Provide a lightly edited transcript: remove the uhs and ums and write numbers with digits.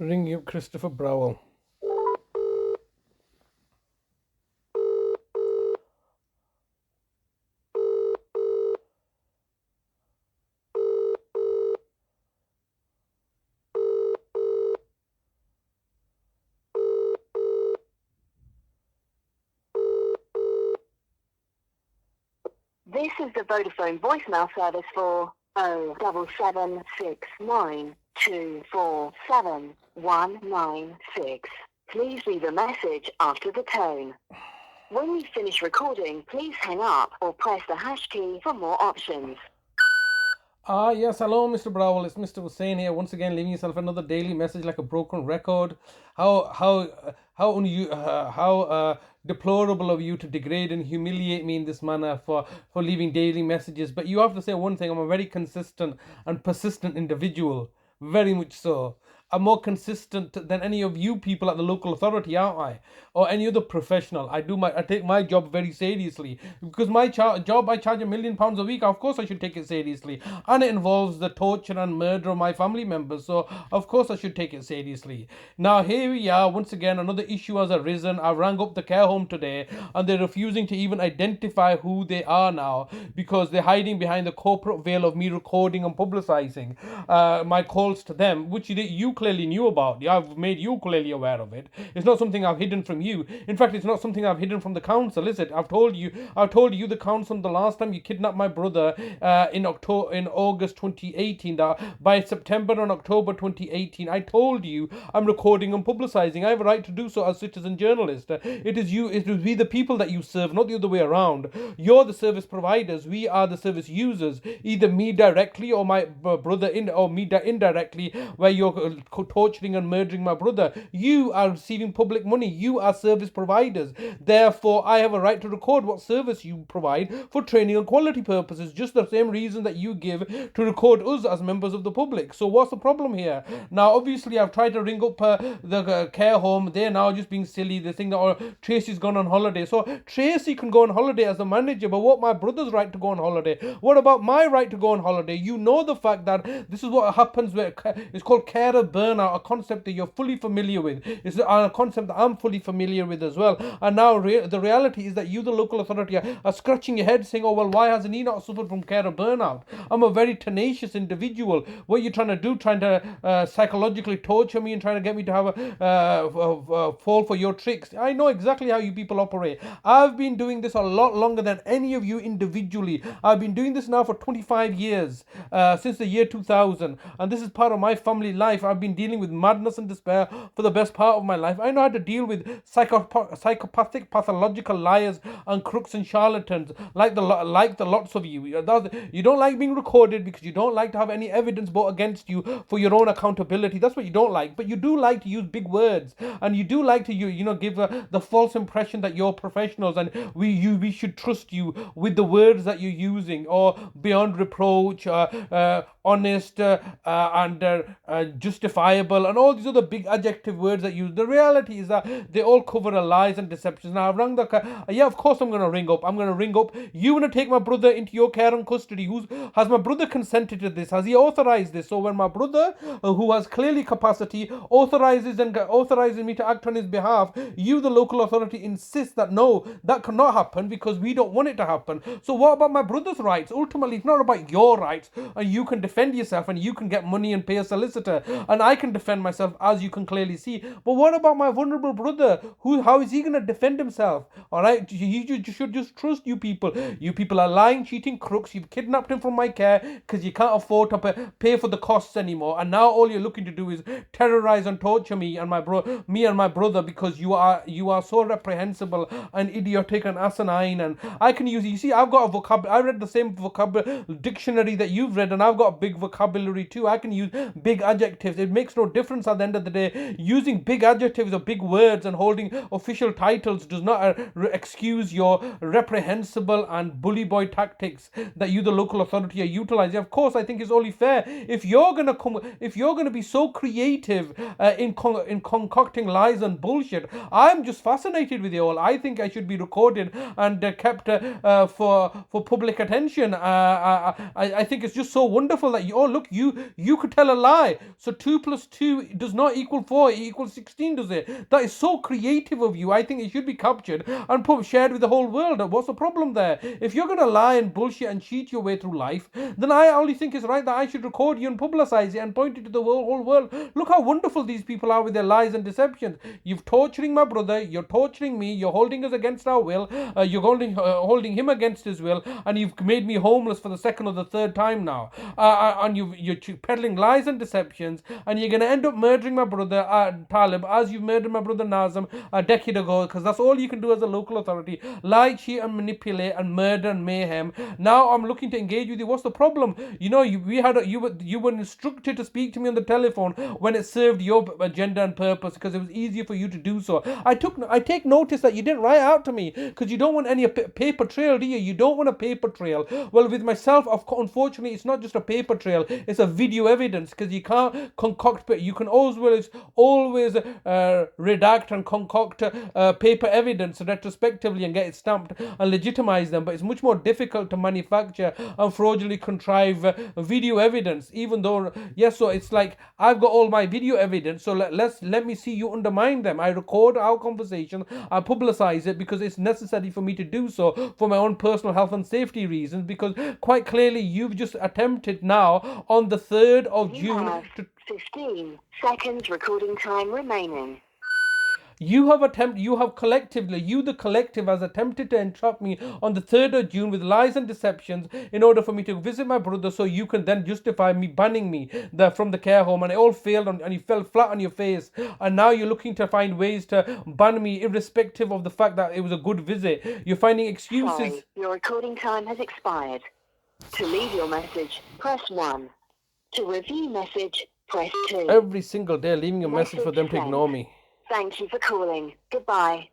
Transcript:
Ring you, Christopher Browell. This is the Vodafone voicemail service for 07769247196. Please leave a message after the tone. When you finish recording, please hang up or press the hash key for more options. Yes, hello, Mr. Browell. It's Mr. Hussein here, once again, leaving yourself another daily message like a broken record. How deplorable of you to degrade and humiliate me in this manner for leaving daily messages. But you have to say one thing: I'm a very consistent and persistent individual, very much so. I'm more consistent than any of you people at the local authority, aren't I? Or any other professional. I take my job very seriously because my job, I charge £1 million a week. Of course, I should take it seriously, and it involves the torture and murder of my family members. So of course, I should take it seriously. Now here we are once again. Another issue has arisen. I rang up the care home today, and they're refusing to even identify who they are now because they're hiding behind the corporate veil of me recording and publicising my calls to them, which you clearly knew about. I've made you clearly aware of it. It's not something I've hidden from you. In fact, it's not something I've hidden from the council, is it? I've told you the council the last time you kidnapped my brother in August 2018. That by September and October 2018, I told you I'm recording and publicising. I have a right to do so as citizen journalist. It is we the people that you serve, not the other way around. You're the service providers. We are the service users. Either me directly or my brother indirectly, where you're torturing and murdering my brother. You are receiving public money. You are service providers. Therefore, I have a right to record what service you provide for training and quality purposes. Just the same reason that you give to record us as members of the public. So what's the problem here? Now, obviously, I've tried to ring up the care home. They're now just being silly. They think that Tracy's gone on holiday. So Tracy can go on holiday as a manager, but what my brother's right to go on holiday? What about my right to go on holiday? You know the fact that this is what happens where it's called carer burnout, a concept that you're fully familiar with. It's a concept that I'm fully familiar with as well. And now the reality is that you, the local authority, are scratching your head saying, oh, well, why hasn't he not suffered from carer burnout? I'm a very tenacious individual. What are you trying to do? Trying to psychologically torture me and trying to get me to have a fall for your tricks? I know exactly how you people operate. I've been doing this a lot longer than any of you individually. I've been doing this now for 25 years, since the year 2000, and this is part of my family life. I've been dealing with madness and despair for the best part of my life. I know how to deal with psychopathic, pathological liars and crooks and charlatans like the lots of you. You don't like being recorded because you don't like to have any evidence brought against you for your own accountability. That's what you don't like. But you do like to use big words, and you do like to give the false impression that you're professionals and we should trust you with the words that you're using, or beyond reproach, honest, and justifiable, and all these other big adjective words that you use. The reality is that they all cover lies and deceptions. Now I've rang yeah, of course I'm going to ring up. You want to take my brother into your care and custody. Has my brother consented to this? Has he authorized this? So when my brother, who has clearly capacity, authorizes me to act on his behalf, you, the local authority, insist that no, that cannot happen because we don't want it to happen. So what about my brother's rights? Ultimately, it's not about your rights, and you can defend yourself and you can get money and pay a solicitor, and I can defend myself, as you can clearly see. But what about my vulnerable brother? How is he going to defend himself? All right, you should just trust you people. You people are lying, cheating crooks. You've kidnapped him from my care because you can't afford to pay for the costs anymore, and now all you're looking to do is terrorize and torture me and my brother because you are so reprehensible and idiotic and asinine. And I can use, you see, I've got a vocabulary. I read the same vocabulary dictionary that you've read, and I've got a big vocabulary too. I can use big adjectives. It makes no difference at the end of the day. Using big adjectives or big words and holding official titles does not excuse your reprehensible and bully boy tactics that you, the local authority, are utilizing. Of course, I think it's only fair if you're gonna be so creative in concocting lies and bullshit. I'm just fascinated with you all. I think I should be recorded and kept for public attention. I think it's just so wonderful that you could tell a lie. So too 2 plus 2 does not equal 4, it equals 16, does it? That is so creative of you. I think it should be captured and shared with the whole world. What's the problem there? If you're going to lie and bullshit and cheat your way through life, then I only think it's right that I should record you and publicize it and point it to the whole world. Look how wonderful these people are with their lies and deceptions. You're torturing my brother, you're torturing me, you're holding us against our will, you're holding him against his will, and you've made me homeless for the second or the third time now. And you're peddling lies and deceptions, and you're going to end up murdering my brother Talib as you've murdered my brother Nazim a decade ago, because that's all you can do as a local authority: lie, cheat, and manipulate, and murder and mayhem. Now I'm looking to engage with you. What's the problem? You know, you were instructed to speak to me on the telephone when it served your agenda and purpose, because it was easier for you to do so. I take notice that you didn't write out to me because you don't want any paper trail, do you? You don't want a paper trail. Well, with myself, unfortunately, it's not just a paper trail; it's a video evidence, because you can't concoct, but you can always redact and concoct paper evidence retrospectively and get it stamped and legitimize them. But it's much more difficult to manufacture and fraudulently contrive video evidence. Even though, yes, so it's like I've got all my video evidence, so let me see you undermine them. I record our conversation, I publicize it because it's necessary for me to do so for my own personal health and safety reasons, because quite clearly you've just attempted now on the 3rd of June to 15 seconds recording time remaining. the collective has attempted to entrap me on the 3rd of June with lies and deceptions in order for me to visit my brother, so you can then justify me banning me from the care home, and it all failed and you fell flat on your face, and now you're looking to find ways to ban me irrespective of the fact that it was a good visit. You're finding excuses. Sorry, your recording time has expired. To leave your message, press 1. To review message, press 2. Every single day leaving a message for them to ignore me. Thank you for calling. Goodbye.